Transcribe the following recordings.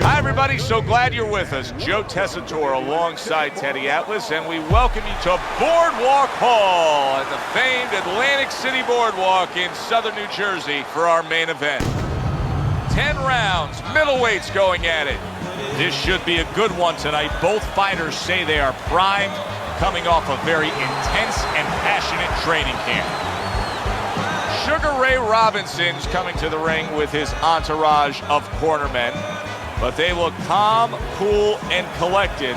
Hi, everybody. So glad you're with us. Joe Tessitore alongside Teddy Atlas, and we welcome you to Boardwalk Hall at the famed Atlantic City Boardwalk in southern New Jersey for our main event. 10 rounds, middleweights going at it. This should be a good one tonight. Both fighters say they are primed, coming off a very intense and passionate training camp. Sugar Ray Robinson's coming to the ring with his entourage of cornermen, but they look calm, cool, and collected.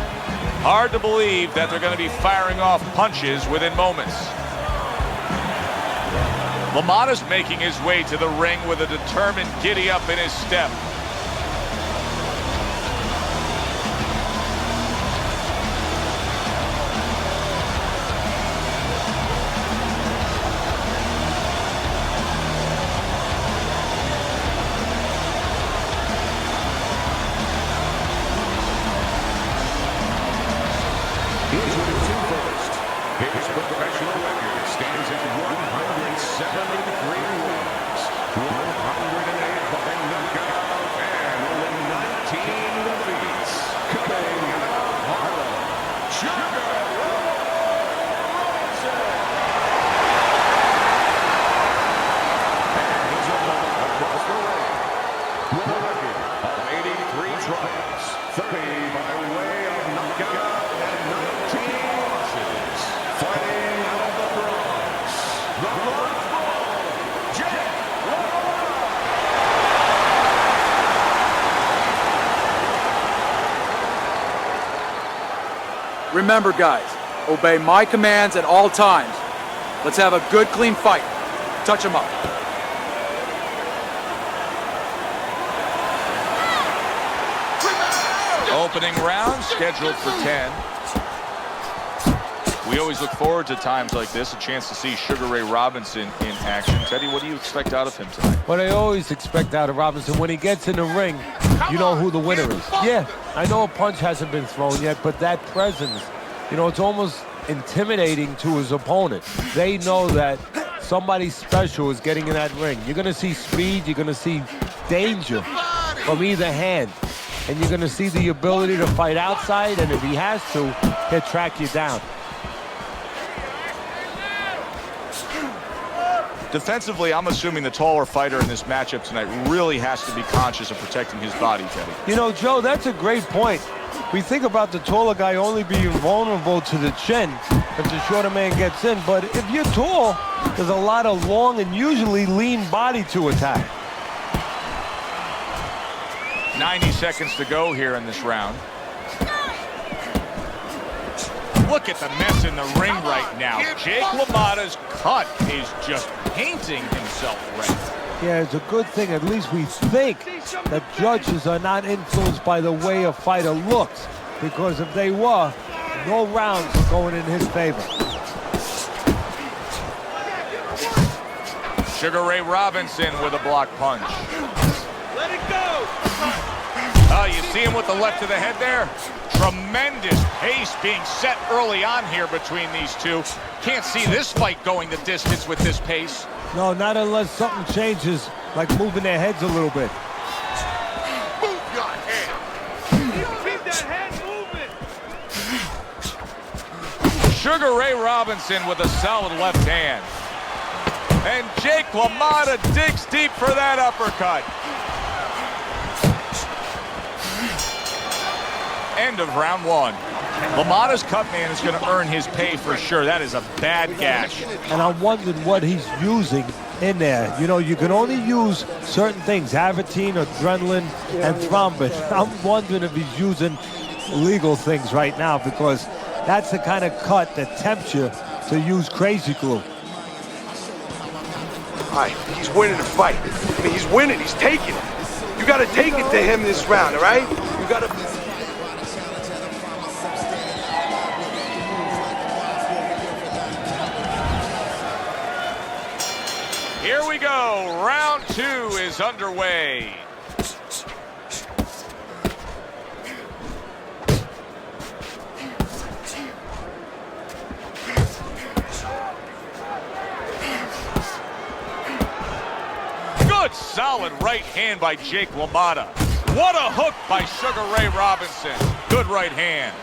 Hard to believe that they're going to be firing off punches within moments. Lamotta's making his way to the ring with a determined giddy-up in his step. His professional record stands at 173 wins, 108 by knockout, and only 19 defeats. Coming out of Harlem, Sugar Robinson. And his opponent across the ring, with a record of 83 triumphs, 30 by way of knockout, and 19 losses. Fighting out of the Bronx, the Bronx, Jake Lamotta. Remember, guys, obey my commands at all times. Let's have a good, clean fight. Touch him up. Opening round scheduled for 10. We always look forward to times like this, a chance to see Sugar Ray Robinson in action. Teddy, what do you expect out of him tonight? What I always expect out of Robinson, when he gets in the ring, you know who the winner is. Yeah, I know a punch hasn't been thrown yet, but that presence, you know, it's almost intimidating to his opponent. They know that somebody special is getting in that ring. You're going to see speed, you're going to see danger from either hand. And you're going to see the ability to fight outside, and if he has to, he'll track you down. Defensively, I'm assuming the taller fighter in this matchup tonight really has to be conscious of protecting his body, Teddy. You know, Joe, that's a great point. We think about the taller guy only being vulnerable to the chin if the shorter man gets in, but if you're tall, there's a lot of long and usually lean body to attack. 90 seconds to go here in this round. Look at the mess in the ring right now. Jake LaMotta's cut is just painting himself red. Yeah, it's a good thing. At least we think that judges are not influenced by the way a fighter looks, because if they were, no rounds are going in his favor. Sugar Ray Robinson with a block punch. Let it go! Oh, you see him with the left to the head there? Tremendous pace being set early on here between these two. Can't see this fight going the distance with this pace. No, not unless something changes, like moving their heads a little bit. Move your head! Keep that head moving! Sugar Ray Robinson with a solid left hand. And Jake LaMotta digs deep for that uppercut. End of round one. LaMotta's cut man is going to earn his pay for sure. That is a bad gash. And I'm wondering what he's using in there. You know, you can only use certain things, Avitine, adrenaline, and thrombin. I'm wondering if he's using illegal things right now, because that's the kind of cut that tempts you to use crazy glue. All right, he's winning the fight. I mean, he's winning, he's taking it. You got to take it to him this round, all right? You got to... Here we go. Round two is underway. Good solid right hand by Jake LaMotta. What a hook by Sugar Ray Robinson. Good right hand.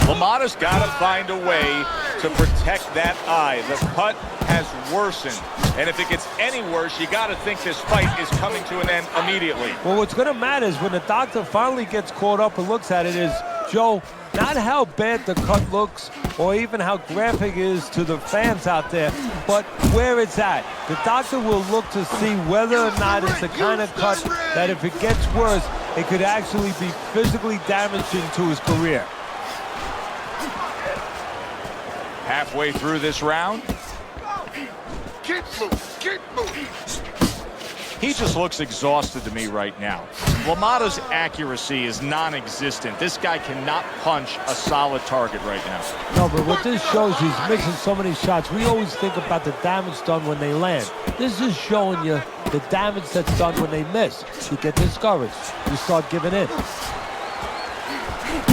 Lamotta's got to find a way to protect that eye. The cut has worsened. And if it gets any worse, you got to think this fight is coming to an end immediately. Well, what's going to matter is when the doctor finally gets caught up and looks at it is, Joe, not how bad the cut looks or even how graphic it is to the fans out there, but where it's at. The doctor will look to see whether or not it's the kind of cut that if it gets worse, it could actually be physically damaging to his career. Halfway through this round. Keep moving, keep moving. He just looks exhausted to me right now. Lamotta's accuracy is non-existent. This guy cannot punch a solid target right now. No, but what this shows, he's missing so many shots. We always think about the damage done when they land. This is showing you the damage that's done when they miss. You get discouraged. You start giving in.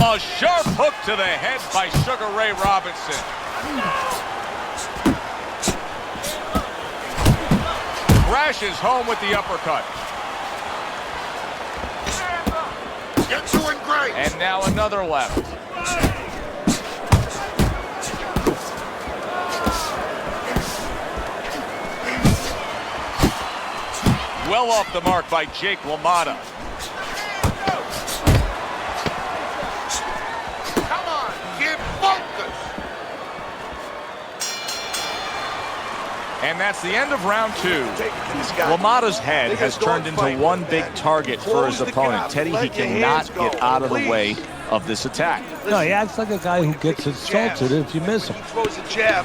A sharp hook to the head by Sugar Ray Robinson. Crashes home with the uppercut. You're doing great. And now another left. Well off the mark by Jake Lamotta. Come on, get focused. And that's the end of round two. Lamotta's head has turned into one big target for his opponent. Teddy, he cannot get out of the way of this attack. No, he acts like a guy who gets insulted if you miss him. Throws a jab.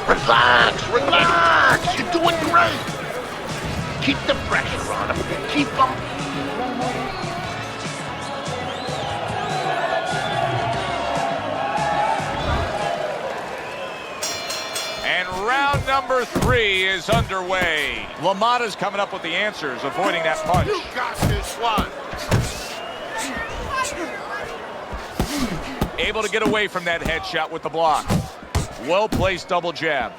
Relax, relax. You're doing great. Keep the pressure on him. Keep him. And round number three is underway. Lamotta's coming up with the answers, avoiding that punch. You got this one. Able to get away from that headshot with the block. Well-placed double jab.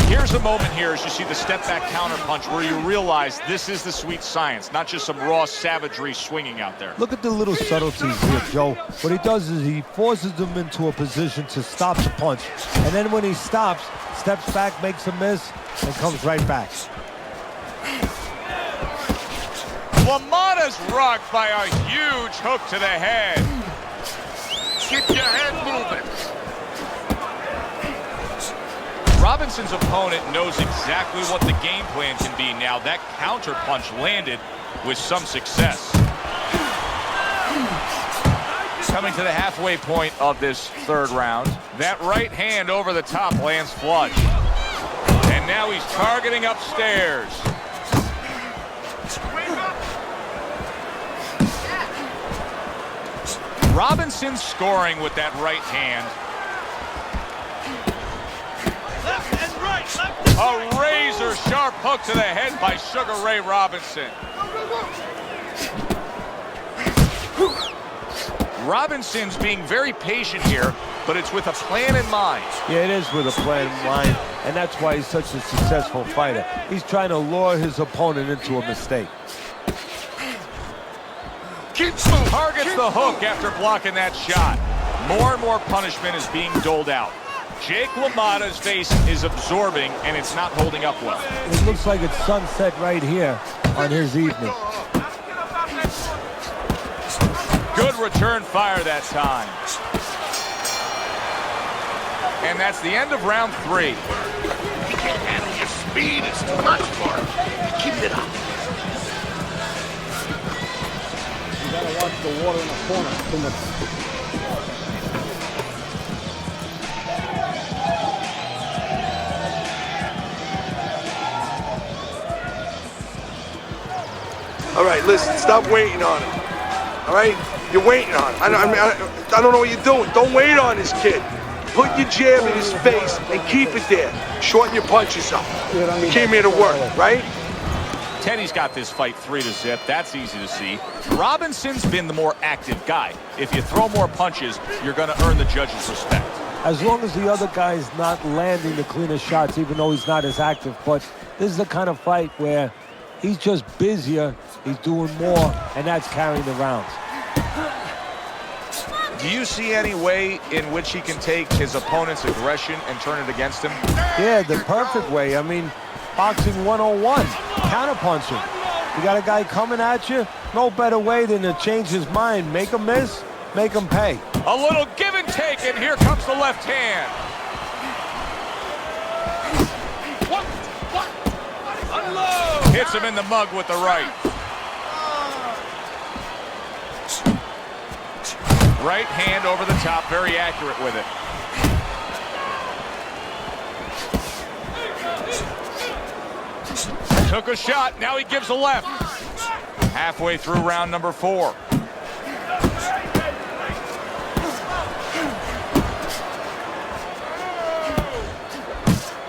Here's a moment here as you see the step-back counter-punch where you realize this is the sweet science, not just some raw savagery swinging out there. Look at the little subtleties here, Joe. What he does is he forces them into a position to stop the punch. And then when he stops, steps back, makes a miss, and comes right back. Lamotta's rocked by a huge hook to the head. Keep your head moving. Robinson's opponent knows exactly what the game plan can be now. That counter punch landed with some success. Coming to the halfway point of this third round. That right hand over the top lands flush. And now he's targeting upstairs. Robinson's scoring with that right hand. Left and right, left and A razor sharp hook to the head by Sugar Ray Robinson. Robinson's being very patient here, but it's with a plan in mind. Yeah, it is with a plan in mind, and that's why he's such a successful fighter. He's trying to lure his opponent into a mistake. keep moving. Targets the hook after blocking that shot. More and more punishment is being doled out. Jake LaMotta's face is absorbing, and it's not holding up well. It looks like it's sunset right here on his evening. Good return fire that time. And that's the end of round 3. He can't handle your speed. It's too much for him. Keep it up. You gotta watch the water in the corner. All right, listen, stop waiting on him. All right? You're waiting on him. I don't know what you're doing. Don't wait on this kid. Put your jab in his face and keep it there. Shorten your punches up. You came here to work, right? Teddy's got this fight 3-0. That's easy to see. Robinson's been the more active guy. If you throw more punches, you're going to earn the judges' respect. As long as the other guy's not landing the cleanest shots, even though he's not as active. But this is the kind of fight where he's just busier, he's doing more, and that's carrying the rounds. Do you see any way in which he can take his opponent's aggression and turn it against him? Yeah, the perfect way. I mean, boxing 101, counterpunching. You got a guy coming at you, no better way than to change his mind. Make him miss, make him pay. A little give and take, and here comes the left hand. Unload! Hits him in the mug with the right. Right hand over the top, very accurate with it. Took a shot, now he gives a left. Halfway through round number 4.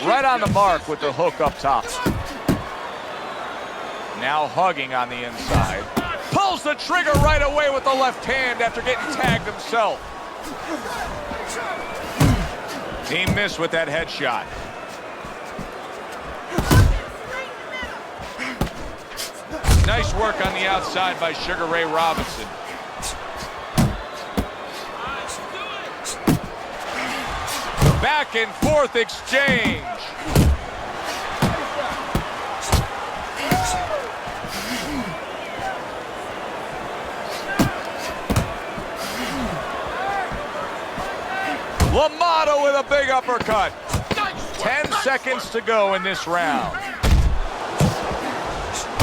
Right on the mark with the hook up top. Now hugging on the inside. Pulls the trigger right away with the left hand after getting tagged himself. He missed with that headshot. Nice work on the outside by Sugar Ray Robinson. Back and forth exchange. Lamotta with a big uppercut. 10 seconds to go in this round.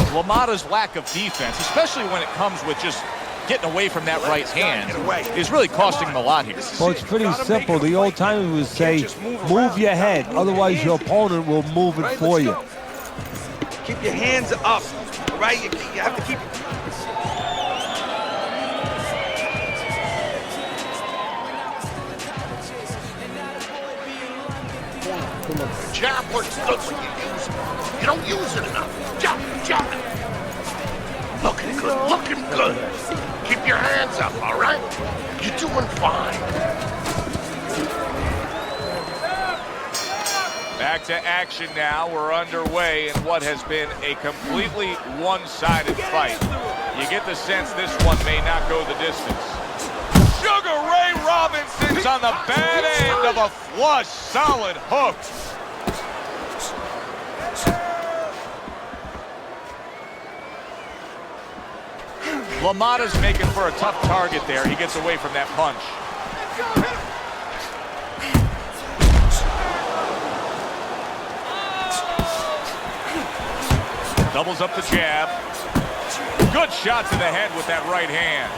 Lamotta's lack of defense, especially when it comes with just getting away from that right hand, is really costing him a lot here. Well, it's pretty simple. The old timers would say, move your head, otherwise your opponent will move it for you. Keep your hands up, all right? You have to keep... Jab works good when you use it. You don't use it enough. Jab, jab. Looking good, looking good. Keep your hands up, all right? You're doing fine. Back to action now. We're underway in what has been a completely one-sided fight. You get the sense this one may not go the distance. Sugar Ray Robinson's on the bad end of a flush, solid hook. Lamotta's making for a tough target there. He gets away from that punch. Doubles up the jab. Good shot to the head with that right hand.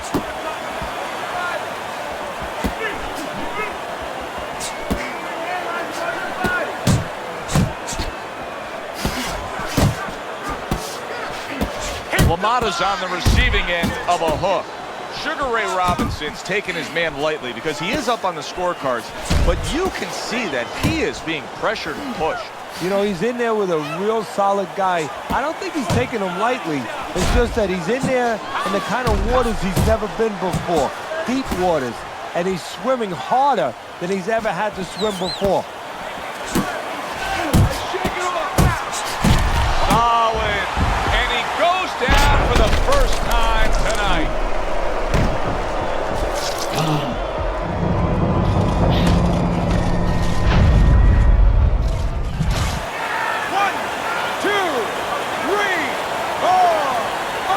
Lamotta's on the receiving end of a hook. Sugar Ray Robinson's taking his man lightly because he is up on the scorecards, but you can see that he is being pressured and pushed. You know, he's in there with a real solid guy. I don't think he's taking him lightly. It's just that he's in there in the kind of waters he's never been before. Deep waters. And he's swimming harder than he's ever had to swim before. Solid. And he goes down for the first time tonight.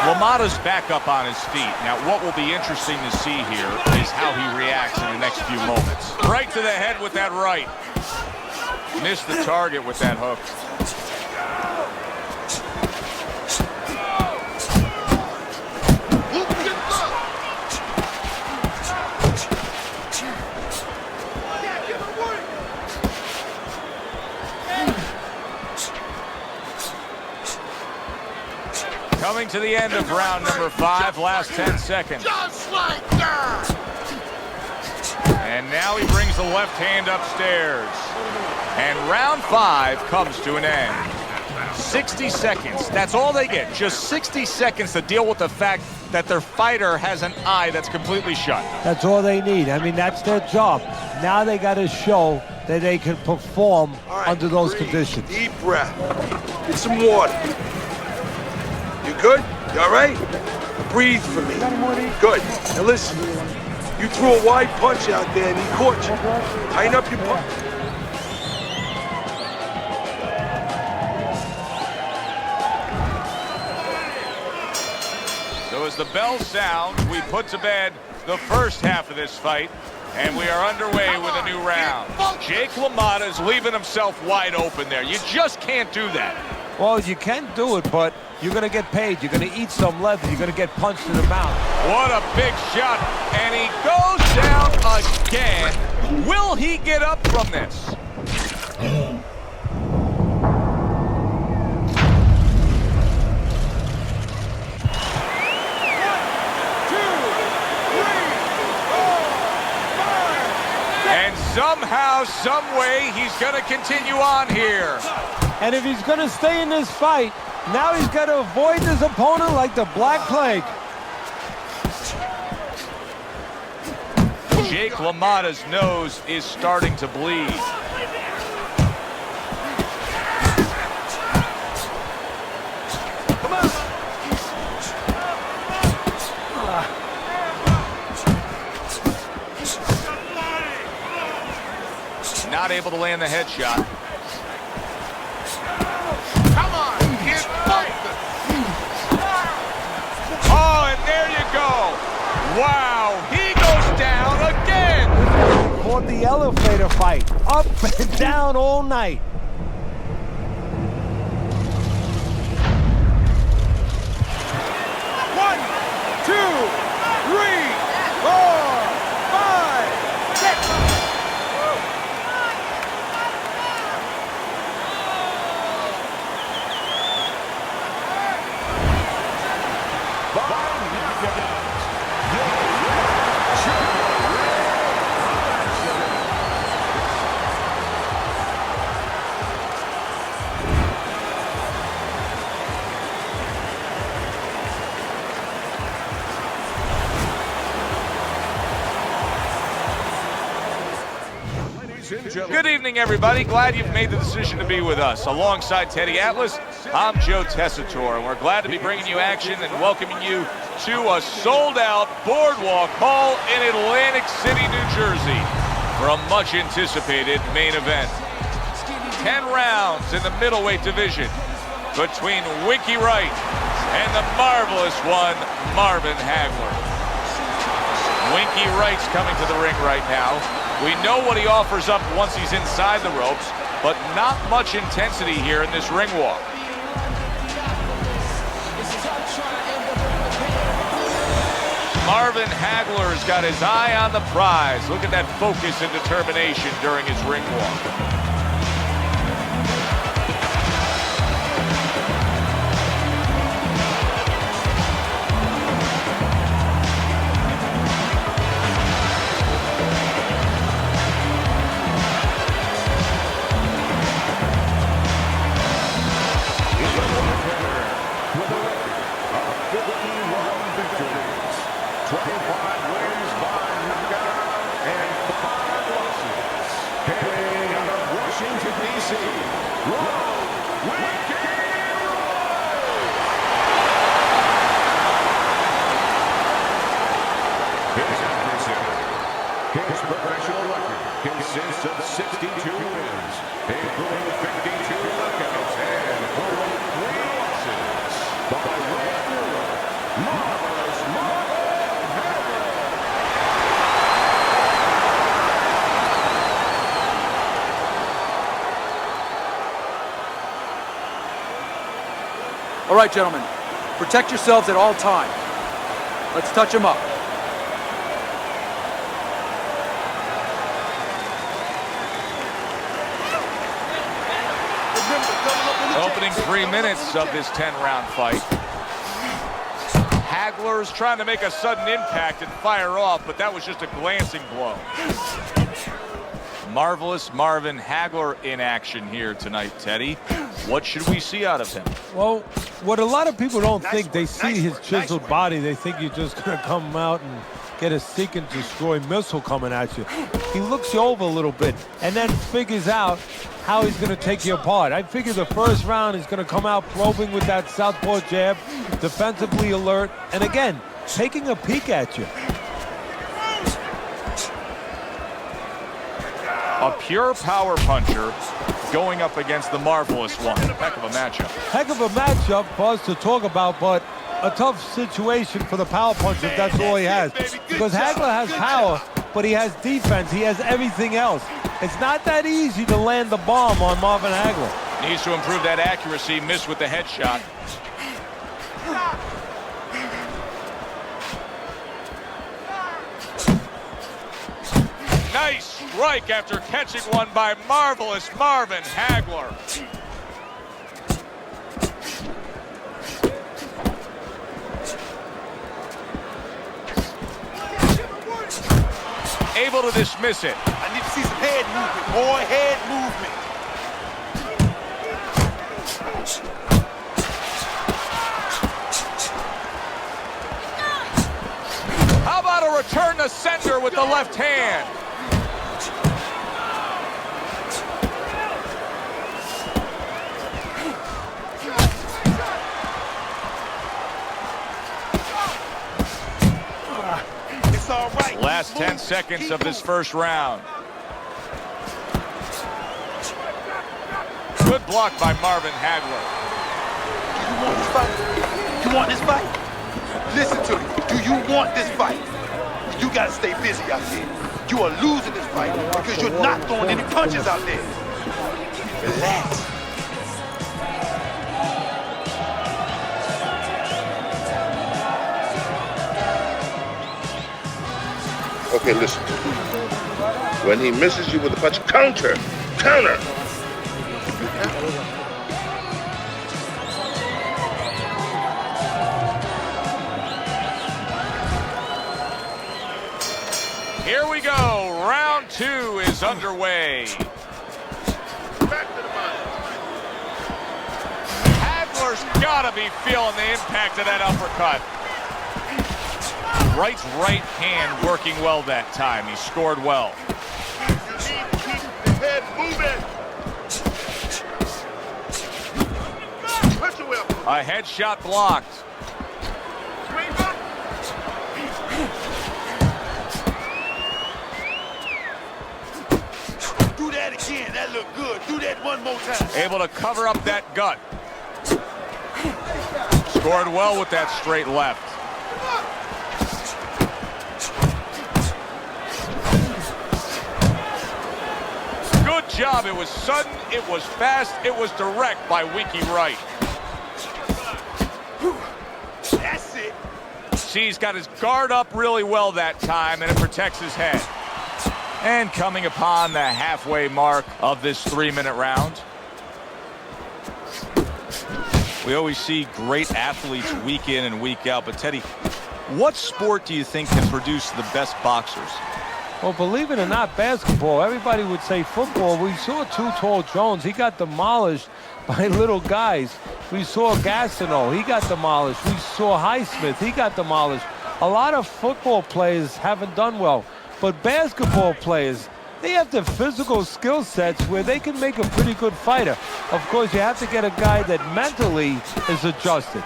Lamotta's back up on his feet. Now, what will be interesting to see here is how he reacts in the next few moments. Right to the head with that right. Missed the target with that hook. Coming to the end of round number 5, last 10 seconds. Just like that. And now he brings the left hand upstairs. And round 5 comes to an end. 60 seconds. That's all they get. Just 60 seconds to deal with the fact that their fighter has an eye that's completely shut. That's all they need. I mean, that's their job. Now they got to show that they can perform under those conditions. Deep breath. Get some water. You good? You all right? Breathe for me. Good. Now listen. You threw a wide punch out there and he caught you. Tighten up your punch. So as the bell sounds, we put to bed the first half of this fight, and we are underway with a new round. Jake Lamotta is leaving himself wide open there. You just can't do that. Well, you can do it, but you're going to get paid. You're going to eat some leather. You're going to get punched in the mouth. What a big shot, and he goes down again. Will he get up from this? And somehow, some way, he's going to continue on here. And if he's going to stay in this fight, now he's got to avoid his opponent like the Black Plague. Jake LaMotta's nose is starting to bleed. Not able to land the headshot. Come on, kid, fight! Oh, and there you go. Wow, he goes down again. For the elevator fight, up and down all night. One, two, three, 4, 5, 6. Good evening, everybody. Glad you've made the decision to be with us. Alongside Teddy Atlas, I'm Joe Tessitore, and we're glad to be bringing you action and welcoming you to a sold-out Boardwalk Hall in Atlantic City, New Jersey, for a much-anticipated main event. 10 rounds in the middleweight division between Wright and the marvelous one, Marvin Hagler. Wright's coming to the ring right now. We know what he offers up once he's inside the ropes, but not much intensity here in this ring walk. Marvin Hagler's got his eye on the prize. Look at that focus and determination during his ring walk. His professional record consists of 62 wins, including 52 knockouts and 3 losses. By way of Marvin Hagler. All right, gentlemen, protect yourselves at all times. Let's touch him up. Opening 3 minutes of this 10-round fight. Hagler's trying to make a sudden impact and fire off, but that was just a glancing blow. Marvelous Marvin Hagler in action here tonight, Teddy. What should we see out of him? Well, what a lot of people don't think, they see his chiseled body, they think you're just going to come out and get a seek and destroy missile coming at you. He looks you over a little bit and then figures out how he's going to take you apart. I figure the first round he's going to come out probing with that southpaw jab, defensively alert, and again, taking a peek at you. A pure power puncher going up against the marvelous one. Heck of a matchup. Heck of a matchup for us to talk about, but a tough situation for the power puncher if that's all he has. Because Hagler has power, but he has defense. He has everything else. It's not that easy to land the bomb on Marvin Hagler. Needs to improve that accuracy. Missed with the headshot. Nice strike after catching one by marvelous Marvin Hagler. Able to dismiss it. I need to see some head movement, boy. Head movement. How about a return to sender with the left hand? It's all right. Last 10 seconds of this first round. Good block by Marvin Hagler. Do you want this fight? You want this fight? Listen to me. Do you want this fight? You gotta stay busy out there. You are losing this fight because you're not throwing any punches out there. Relax. Okay, listen. When he misses you with a punch, counter. Counter. Here we go. Round 2 is underway. Hagler's got to be feeling the impact of that uppercut. Wright's right hand working well that time. He scored well. You need to keep the head moving. Punch away. A headshot blocked. Do that again. That looked good. Do that one more time. Able to cover up that gut. Scored well with that straight left. Good job. It was sudden, it was fast, it was direct by Winky Wright. That's it. See, he's got his guard up really well that time, and it protects his head. And coming upon the halfway mark of this 3-minute round. We always see great athletes week in and week out, but Teddy, what sport do you think can produce the best boxers? Well, believe it or not, basketball, everybody would say football. We saw Too Tall Jones. He got demolished by little guys. We saw Gastineau. He got demolished. We saw Highsmith. He got demolished. A lot of football players haven't done well. But basketball players, they have the physical skill sets where they can make a pretty good fighter. Of course, you have to get a guy that mentally is adjusted.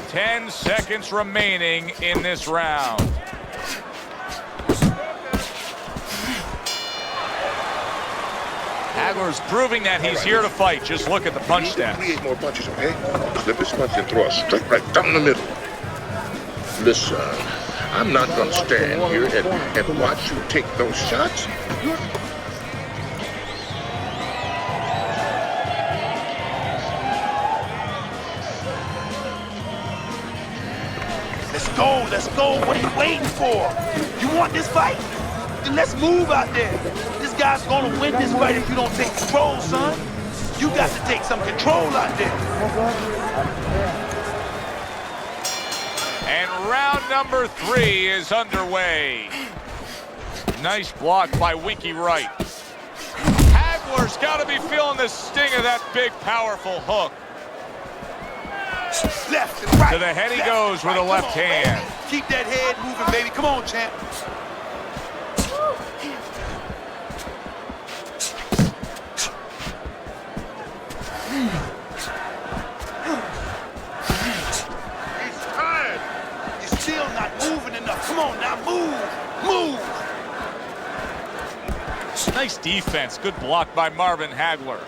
Ten seconds remaining in this round. Hagler's proving that he's here to fight. Just look at the punch stats. Create more punches, okay? Slip his punch and throw a straight right down the middle. Listen, I'm not going to stand here and watch you take those shots. Let's go. What are you waiting for? You want this fight? Then let's move out there. This guy's gonna win this fight if you don't take control, son. You got to take some control out there. And round number 3 is underway. Nice block by Winky Wright. Hagler's got to be feeling the sting of that big, powerful hook. Left and right. To the head he goes with a left hand. Keep that head moving, baby. Come on, champ. He's tired. You're still not moving enough. Come on now, move. Nice defense. Good block by Marvin Hagler.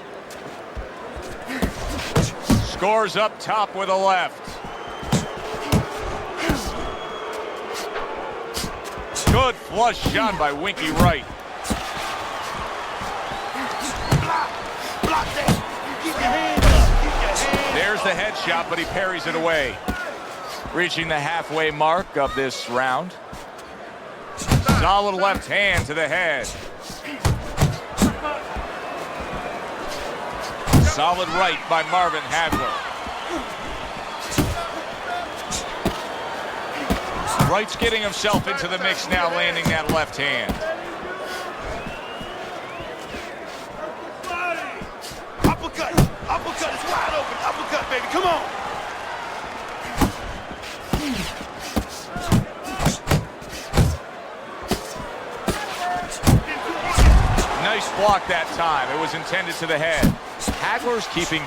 Scores up top with a left. Good flush shot by Winky Wright. Block that. Keep your hand up. Keep your hand There's the headshot, but he parries it away. Reaching the halfway mark of this round. Solid left hand to the head. Solid right by Marvin Hagler. Wright's getting himself into the mix now, landing that left hand. uppercut. Uppercut is wide open. Uppercut, baby. Come on. Nice block that time. It was intended to the head. Hagler's keeping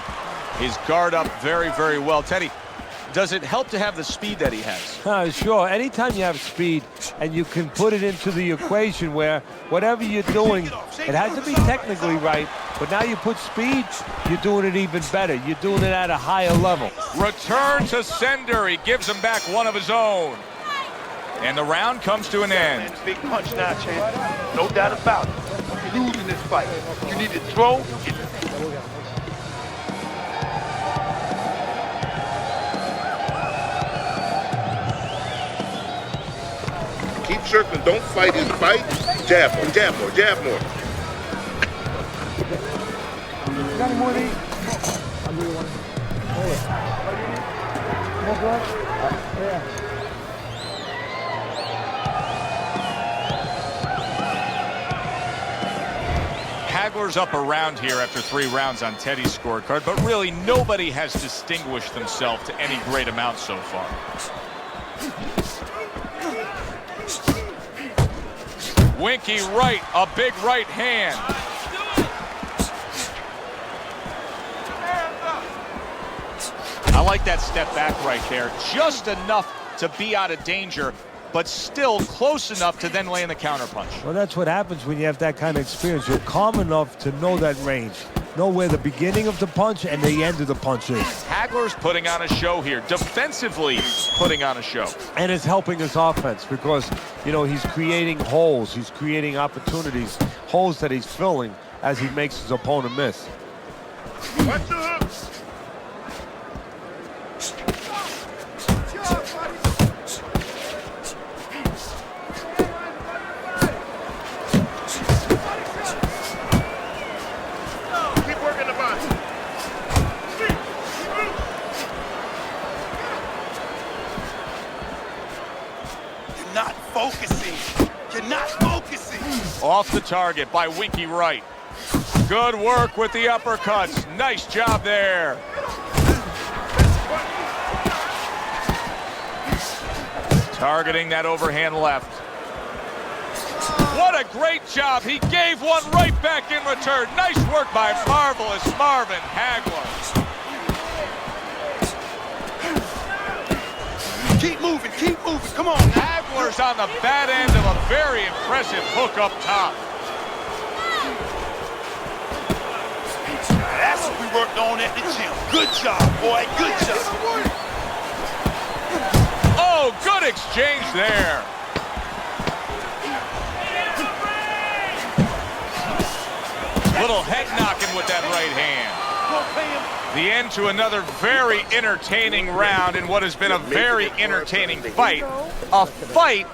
his guard up very, very well. Teddy, does it help to have the speed that he has? Sure. Anytime you have speed and you can put it into the equation where whatever you're doing, it has to be technically right, but now you put speed, you're doing it even better. You're doing it at a higher level. Return to sender. He gives him back one of his own. And the round comes to an end. Big punch now, champ. No doubt about it. You're losing this fight. You need to throw. Keep circling. Don't fight his fight. Jab more, jab more, jab more. Got any more of these? I'll give you one. Hold it. More blood? Yeah. Hagler's up around here after 3 rounds on Teddy's scorecard, but really nobody has distinguished themselves to any great amount so far. Winky Wright, a big right hand. I like that step back right there. Just enough to be out of danger, but still close enough to then land the counterpunch. Well, that's what happens when you have that kind of experience. You're calm enough to know that range, know where the beginning of the punch and the end of the punch is. Hagler's putting on a show here, defensively putting on a show. And it's helping his offense because, you know, he's creating holes, he's creating opportunities, holes that he's filling as he makes his opponent miss. Watch the hook. Off the target by Winky Wright. Good work with the uppercuts. Nice job there. Targeting that overhand left. What a great job. He gave one right back in return. Nice work by marvelous Marvin Hagler. Keep moving, come on. Hagler's on the bad end of a very impressive hook up top. That's what we worked on at the gym. Good job, boy, good job. Oh, good exchange there. Little head knocking with that right hand. The end to another very entertaining round in what has been a very entertaining fight. A fight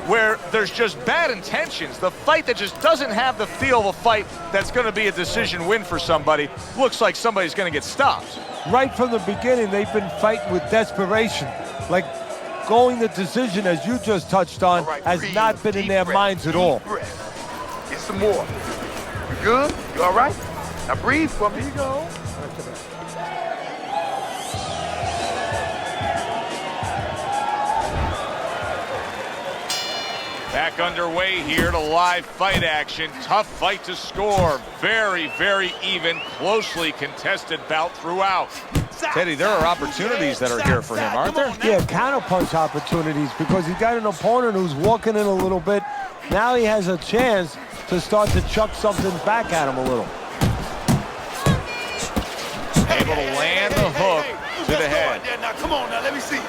where there's just bad intentions. The fight that just doesn't have the feel of a fight that's going to be a decision win for somebody. Looks like somebody's going to get stopped. right from the beginning, they've been fighting with desperation. Like going the decision, as you just touched on, Right, has breathe, not been in their breath, minds at deep all. breath. Get some more. You good? You all right? Now breathe for me. Here you go. Back underway here to live fight action. Tough fight to score. Very, very even, closely contested bout throughout. Teddy, there are opportunities that are here for him, aren't there? Yeah, counterpunch opportunities, because he's got an opponent who's walking in a little bit. Now he has a chance to start to chuck something back at him a little. Able to land the hook to the head. Now come on, now let me see.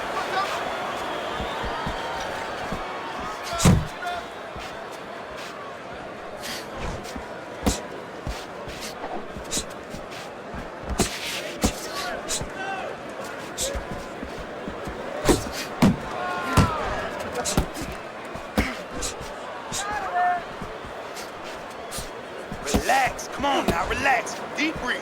Relax, come on now, relax. Deep breathe.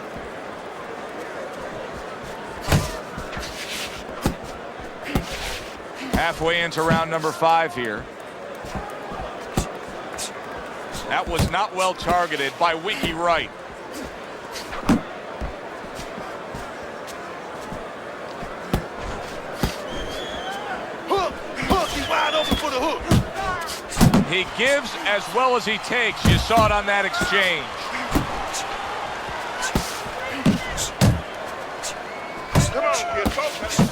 Halfway into round number 5 here. That was not well targeted by Wright. Hook, he's wide open for the hook. He gives as well as he takes. You saw it on that exchange. Come on, kid, focus.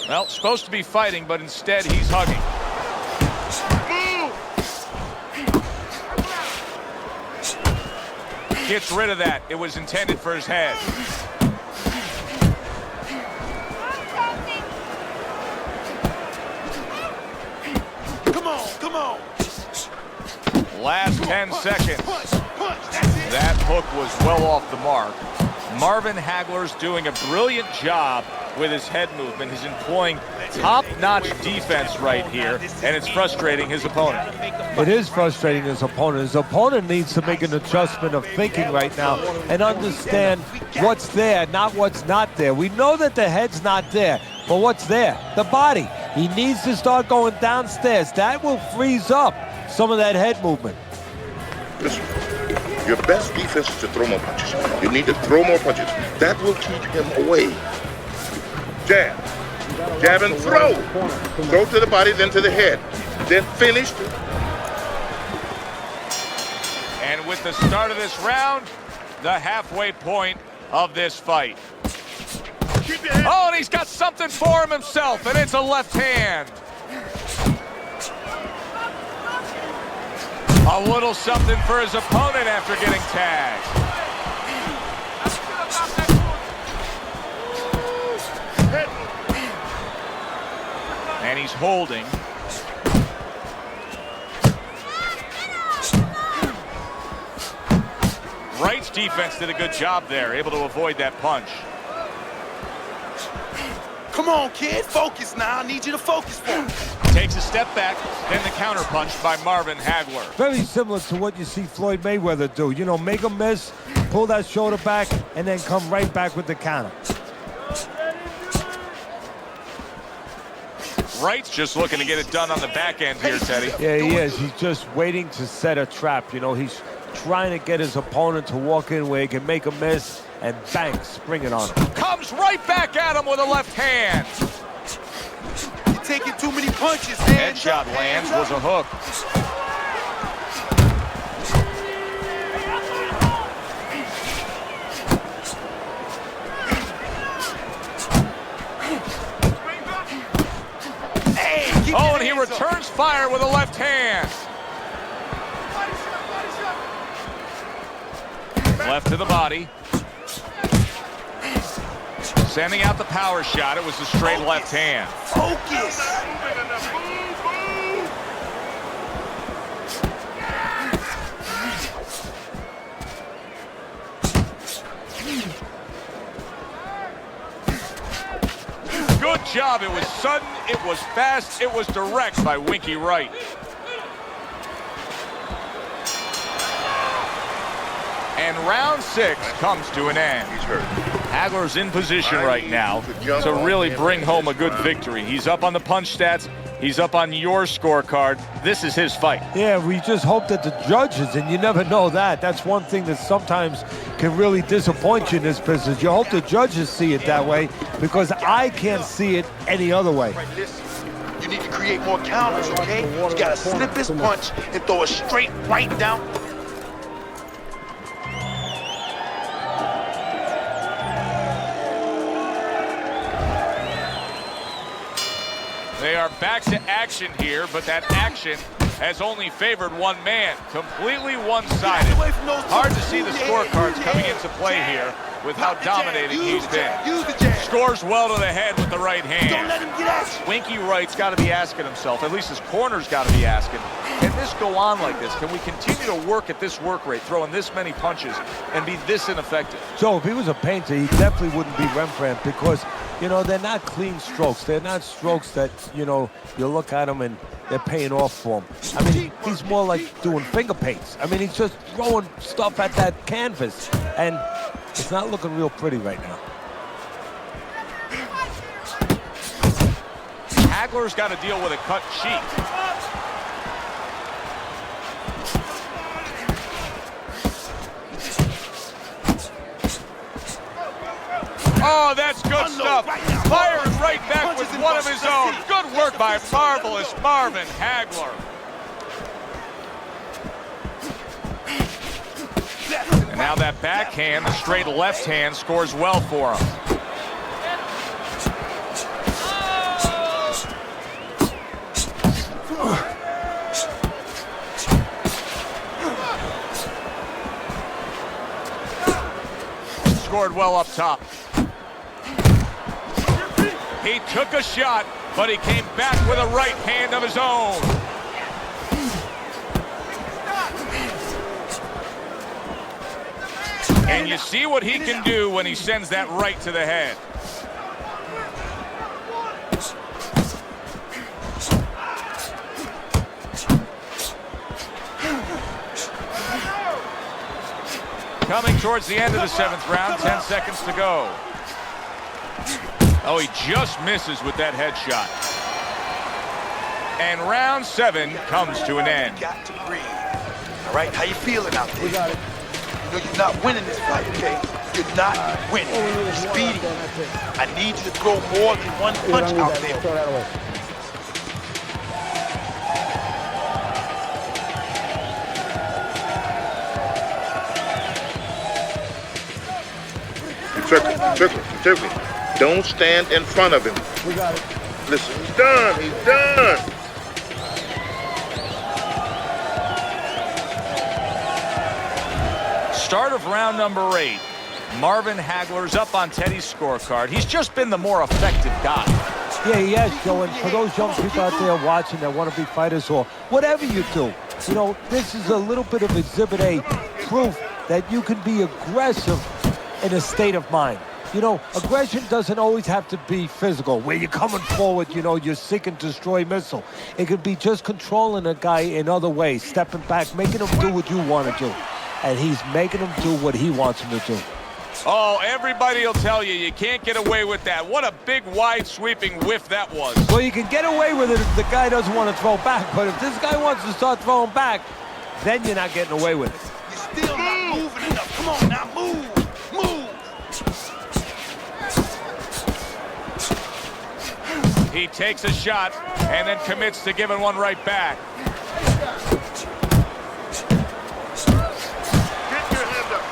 Well, supposed to be fighting, but instead he's hugging. Gets rid of that. It was intended for his head. Come on. Last 10 seconds. Punch, that's it. That hook was well off the mark. Marvin Hagler's doing a brilliant job with his head movement. He's employing top-notch defense right here, and it's frustrating his opponent. It is frustrating his opponent. His opponent needs to make an adjustment of thinking right now and understand what's there, not what's not there. We know that the head's not there, but what's there? The body. He needs to start going downstairs. That will freeze up some of that head movement. Listen, your best defense is to throw more punches. You need to throw more punches. That will keep him away. Jab. Jab and throw. Throw to the body, then to the head. Then finish. And with the start of this round, the halfway point of this fight. Oh, and he's got something for him himself, and it's a left hand. A little something for his opponent after getting tagged. And he's holding. Wright's defense did a good job there, able to avoid that punch. Come on, kid, focus now. I need you to focus for me. Takes a step back, then the counter punch by Marvin Hagler. Very similar to what you see Floyd Mayweather do. You know, make a miss, pull that shoulder back, and then come right back with the counter. Wright's just looking to get it done on the back end here, Teddy. Yeah, he is. He's just waiting to set a trap. You know, he's trying to get his opponent to walk in where he can make a miss and bang, spring it on him. Comes right back at him with a left hand. You're taking too many punches, man. Headshot lands, was a hook. Hey, oh, and he returns fire with a left hand. Left to the body. Sending out the power shot. It was a straight left hand. Focus. Good job. It was sudden, it was fast, it was direct by Wright. And round 6 comes to an end. He's hurt. Hagler's in position right now to really bring home a good victory. He's up on the punch stats. He's up on your scorecard. This is his fight. Yeah, we just hope that the judges, and you never know that. That's one thing that sometimes can really disappoint you in this business. You hope the judges see it that way, because I can't see it any other way. Right, listen. You need to create more counters, okay? You gotta slip his punch and throw a straight right down. They are back to action here, but that action has only favored one man, completely one-sided. Hard to see the scorecards coming into play here with how dominating he's been. Scores well to the head with the right hand. Don't let him get at you. Winky Wright's got to be asking himself, at least his corner's got to be asking, can this go on like this? Can we continue to work at this work rate, throwing this many punches, and be this ineffective? Joe, if he was a painter, he definitely wouldn't be Rembrandt, because, you know, they're not clean strokes. They're not strokes that, you know, you look at them and they're paying off for him. I mean, he's more like doing finger paints. I mean, he's just throwing stuff at that canvas, and it's not looking real pretty right now. Hagler's got to deal with a cut cheek. Oh, that's good stuff. Fires right back with one of his own. Good work by marvelous Marvin Hagler. And now that backhand, the straight left hand, scores well for him. Scored well up top. He took a shot, but he came back with a right hand of his own. And you see what he can do when he sends that right to the head. Coming towards the end of the 7th round, 10 seconds to go. Oh, he just misses with that headshot. And round 7 comes to an end. You got to breathe. All right, how you feeling out there? We got it. You know you're not winning this fight, okay? You're not winning. It's beating. I need you to throw more than one punch out there. Throw that away. Took me. Don't stand in front of him. We got it. Listen, he's done. He's done. Start of round number 8. Marvin Hagler's up on Teddy's scorecard. He's just been the more effective guy. Yeah, he has, Joe, and for those young people out there watching that want to be fighters or whatever you do, you know, this is a little bit of Exhibit A proof that you can be aggressive in a state of mind. You know, aggression doesn't always have to be physical, where you're coming forward, you know, you're seek and destroy missile. It could be just controlling a guy in other ways, stepping back, making him do what you want to do. And he's making him do what he wants him to do. Oh, everybody will tell you, you can't get away with that. What a big, wide, sweeping whiff that was. Well, you can get away with it if the guy doesn't want to throw back, but if this guy wants to start throwing back, then you're not getting away with it. You're still not moving enough. Come on now, move. He takes a shot and then commits to giving one right back. Get your hand up.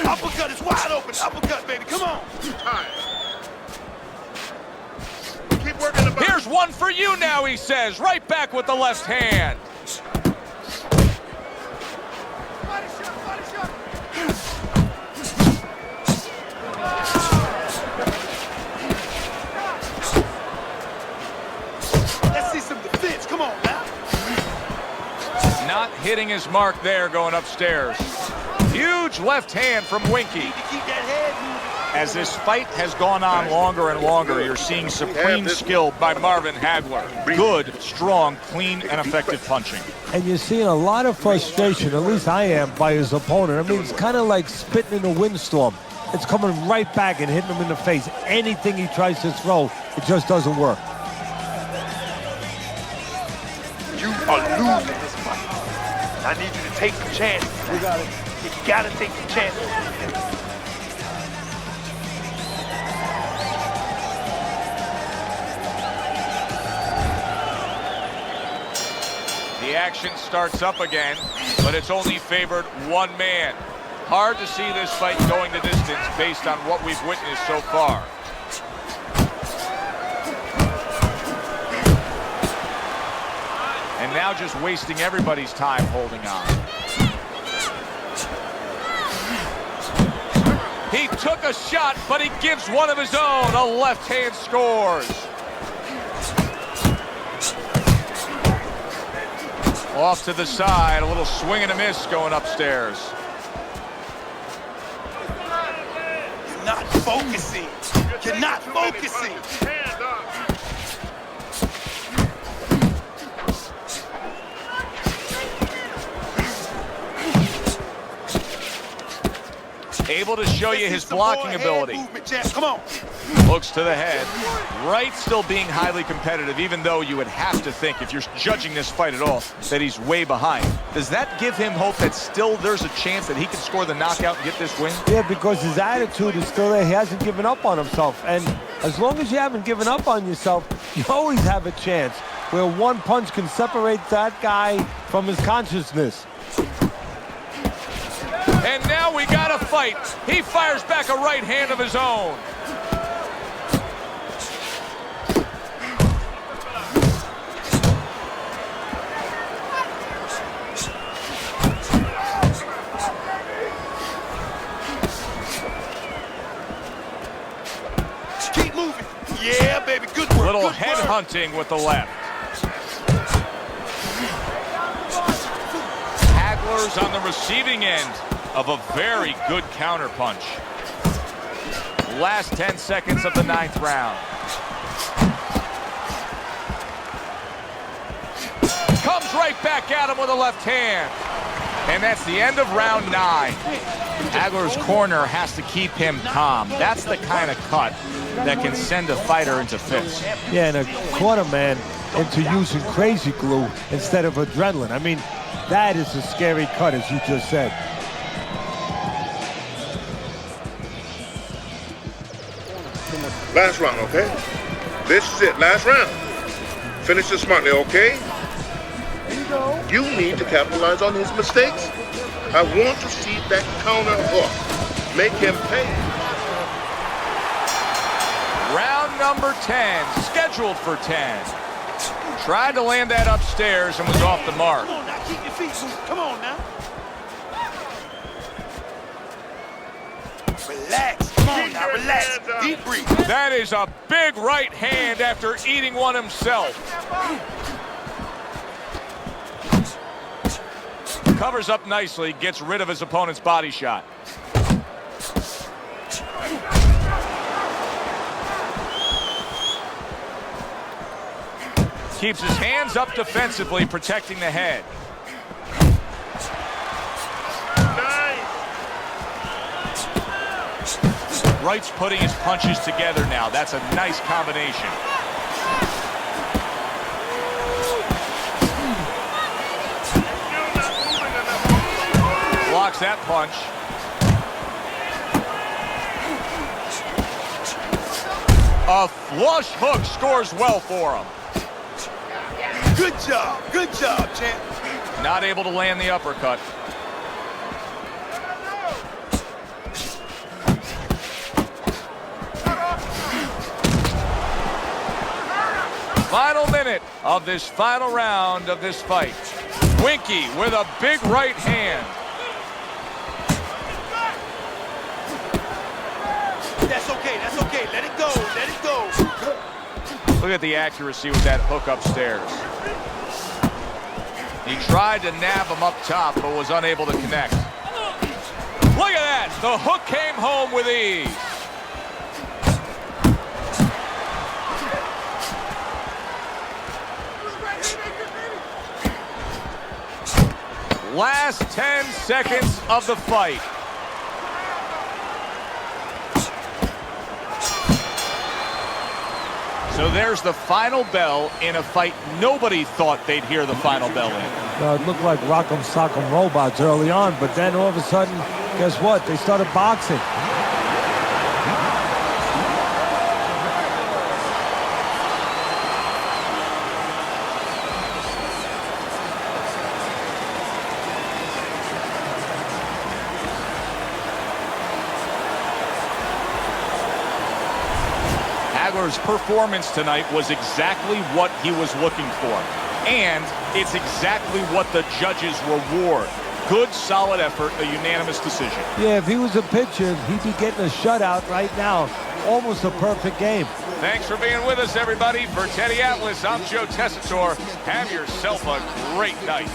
Uppercut is wide open. Uppercut, baby. Come on. Keep working the body. Here's one for you now, he says. Right back with the left hand. Not hitting his mark there going upstairs. Huge left hand from Winky. As this fight has gone on longer and longer, you're seeing supreme skill by Marvin Hagler. Good, strong, clean, and effective punching. And you're seeing a lot of frustration, at least I am, by his opponent. I mean, it's kind of like spitting in a windstorm. It's coming right back and hitting him in the face. Anything he tries to throw, it just doesn't work. You are losing this fight. I need you to take some chances. You got it. You gotta take some chances. The action starts up again, but it's only favored one man. Hard to see this fight going the distance based on what we've witnessed so far. And now just wasting everybody's time holding on. He took a shot, but he gives one of his own. A left hand scores. Off to the side, a little swing and a miss going upstairs. You're not focusing. You're not focusing. Able to show you his blocking ability. Come on. Looks to the head. Wright still being highly competitive, even though you would have to think, if you're judging this fight at all, that he's way behind. Does that give him hope that still there's a chance that he can score the knockout and get this win? Yeah, because his attitude is still there. He hasn't given up on himself. And as long as you haven't given up on yourself, you always have a chance where one punch can separate that guy from his consciousness. And now we got a fight. He fires back a right hand of his own. Keep moving. Yeah, baby, good work. Little head hunting with the left. Hagler's on the receiving end of a very good counter punch. Last 10 seconds of the 9th round. Comes right back at him with a left hand. And that's the end of round 9. Hagler's corner has to keep him calm. That's the kind of cut that can send a fighter into fits. Yeah, and a corner man into using crazy glue instead of adrenaline. I mean, that is a scary cut, as you just said. Last round, okay? This is it, last round. Finish it smartly, okay? You need to capitalize on his mistakes. I want to see that counter hook. Make him pay. Round number 10, scheduled for 10. Tried to land that upstairs and was off the mark. Come on now, keep your feet moving. Come on now. Relax. Come on now, relax. Deep breathe. That is a big right hand after eating one himself. Covers up nicely, gets rid of his opponent's body shot. Keeps his hands up defensively, protecting the head. Wright's putting his punches together now. That's a nice combination. Blocks that punch. A flush hook scores well for him. Good job, champ. Not able to land the uppercut. Final minute of this final round of this fight. Winky with a big right hand. That's okay. Let it go. Look at the accuracy with that hook upstairs. He tried to nab him up top, but was unable to connect. Look at that! The hook came home with ease. Last 10 seconds of the fight. So there's the final bell in a fight nobody thought they'd hear the final bell in. It looked like Rock'em Sock'em Robots early on, but then all of a sudden, guess what? They started boxing. Hagler's performance tonight was exactly what he was looking for. And it's exactly what the judges reward. Good, solid effort, a unanimous decision. Yeah, if he was a pitcher, he'd be getting a shutout right now. Almost a perfect game. Thanks for being with us, everybody. For Teddy Atlas, I'm Joe Tessitore. Have yourself a great night.